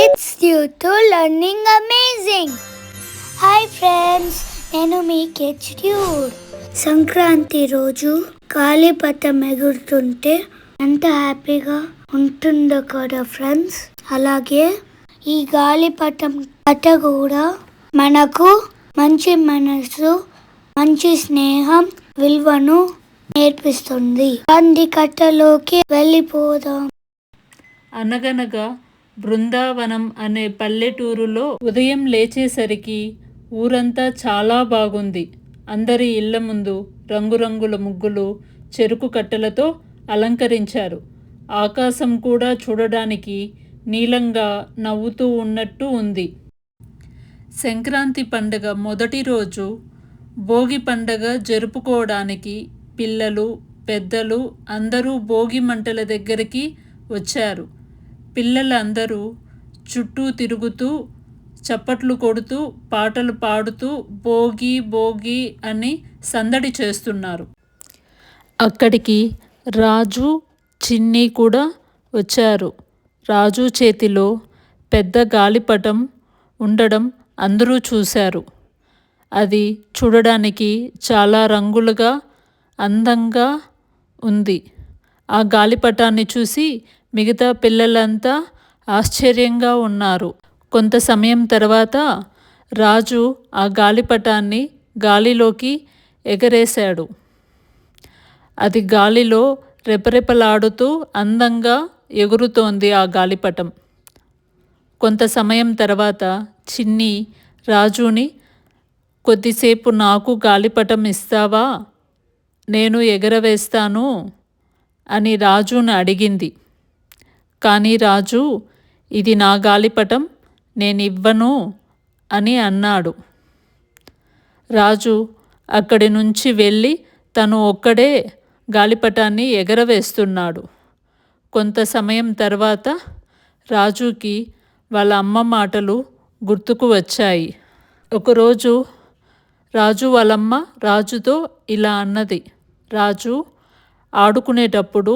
Kids due to learning amazing. Hi friends, నేను మీ kids dude. Sankranti రోజు గాలిపటం ఎగురుతుంటే ఎంత హ్యాపీగా ఉంటుందో కదా ఫ్రెండ్స్. అలాగే ఈ గాలిపటం కథ కూడా మనకు మంచి మనసు, మంచి స్నేహం విలువను నేర్పిస్తుంది. గాంధీ కథలోకి వెళ్ళిపోదాం. అనగనగా బృందావనం అనే పల్లెటూరులో ఉదయం లేచేసరికి ఊరంతా చాలా బాగుంది. అందరి ఇళ్ల ముందు రంగురంగుల ముగ్గులు, చెరుకు కట్టెలతో అలంకరించారు. ఆకాశం కూడా చూడడానికి నీలంగా నవ్వుతూ ఉన్నట్టు ఉంది. సంక్రాంతి పండుగ మొదటి రోజు భోగి పండుగ జరుపుకోవడానికి పిల్లలు, పెద్దలు అందరూ భోగి మంటల దగ్గరికి వచ్చారు. పిల్లలందరూ చుట్టూ తిరుగుతూ, చప్పట్లు కొడుతూ, పాటలు పాడుతూ భోగి భోగి అని సందడి చేస్తున్నారు. అక్కడికి రాజు, చిన్ని కూడా వచ్చారు. రాజు చేతిలో పెద్ద గాలిపటం ఉండడం అందరూ చూశారు. అది చూడడానికి చాలా రంగులుగా, అందంగా ఉంది. ఆ గాలిపటాన్ని చూసి మిగతా పిల్లలంతా ఆశ్చర్యంగా ఉన్నారు. కొంత సమయం తర్వాత రాజు ఆ గాలిపటాన్ని గాలిలోకి ఎగరేశాడు. అది గాలిలో రెపరెపలాడుతూ అందంగా ఎగురుతోంది ఆ గాలిపటం. కొంత సమయం తర్వాత చిన్ని రాజుని, కొద్దిసేపు నాకు గాలిపటం ఇస్తావా, నేను ఎగరవేస్తాను అని రాజుని అడిగింది. కానీ రాజు, ఇది నా గాలిపటం, నేనివ్వను అని అన్నాడు. రాజు అక్కడి నుంచి వెళ్ళి తను ఒక్కడే గాలిపటాన్ని ఎగరవేస్తున్నాడు. కొంత సమయం తర్వాత రాజుకి వాళ్ళ అమ్మ మాటలు గుర్తుకు వచ్చాయి. ఒకరోజు రాజు వాళ్ళమ్మ రాజుతో ఇలా అన్నది, రాజు, ఆడుకునేటప్పుడు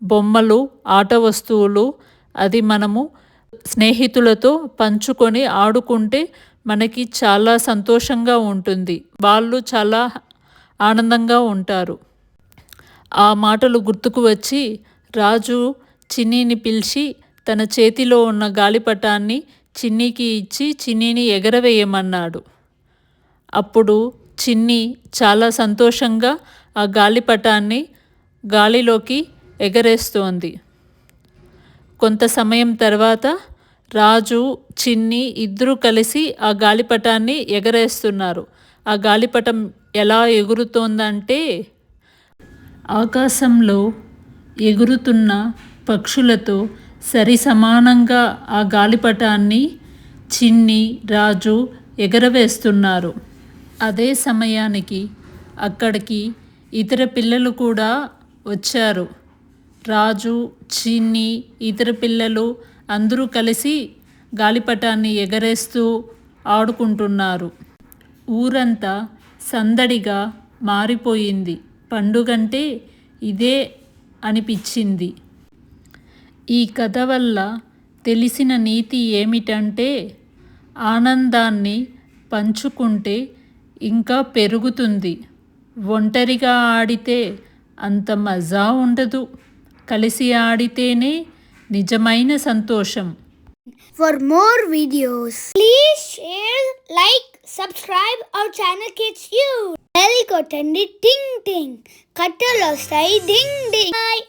బొమ్మలు, ఆట వస్తువులు అది మనము స్నేహితులతో పంచుకొని ఆడుకుంటే మనకి చాలా సంతోషంగా ఉంటుంది. వాళ్ళు చాలా ఆనందంగా ఉంటారు. ఆ మాటలు గుర్తుకు వచ్చి రాజు చిన్నీని పిలిచి తన చేతిలో ఉన్న గాలిపటాన్ని చిన్నీకి ఇచ్చి చిన్నీని ఎగరవేయమన్నాడు. అప్పుడు చిన్ని చాలా సంతోషంగా ఆ గాలిపటాన్ని గాలిలోకి ఎగరేస్తోంది. కొంత సమయం తర్వాత రాజు, చిన్ని ఇద్దరూ కలిసి ఆ గాలిపటాన్ని ఎగరేస్తున్నారు. ఆ గాలిపటం ఎలా ఎగురుతోందంటే ఆకాశంలో ఎగురుతున్న పక్షులతో సరి సమానంగా ఆ గాలిపటాన్ని చిన్ని, రాజు ఎగరవేస్తున్నారు. అదే సమయానికి అక్కడికి ఇతర పిల్లలు కూడా వచ్చారు. రాజు, చిన్ని, ఇతర పిల్లలు అందరూ కలిసి గాలిపటాన్ని ఎగరేస్తూ ఆడుకుంటున్నారు. ఊరంతా సందడిగా మారిపోయింది. పండుగంటే ఇదే అనిపించింది. ఈ కథ వల్ల తెలిసిన నీతి ఏమిటంటే ఆనందాన్ని పంచుకుంటే ఇంకా పెరుగుతుంది. ఒంటరిగా ఆడితే అంత మజా ఉండదు. కలిసి ఆడితేనే నిజమైన సంతోషం. For more videos, please share, like, subscribe our channel Kids You. Bell కొట్టండి, టింగ్ టింగ్, కట్టలు వస్తాయి, డింగ్ డింగ్. Bye.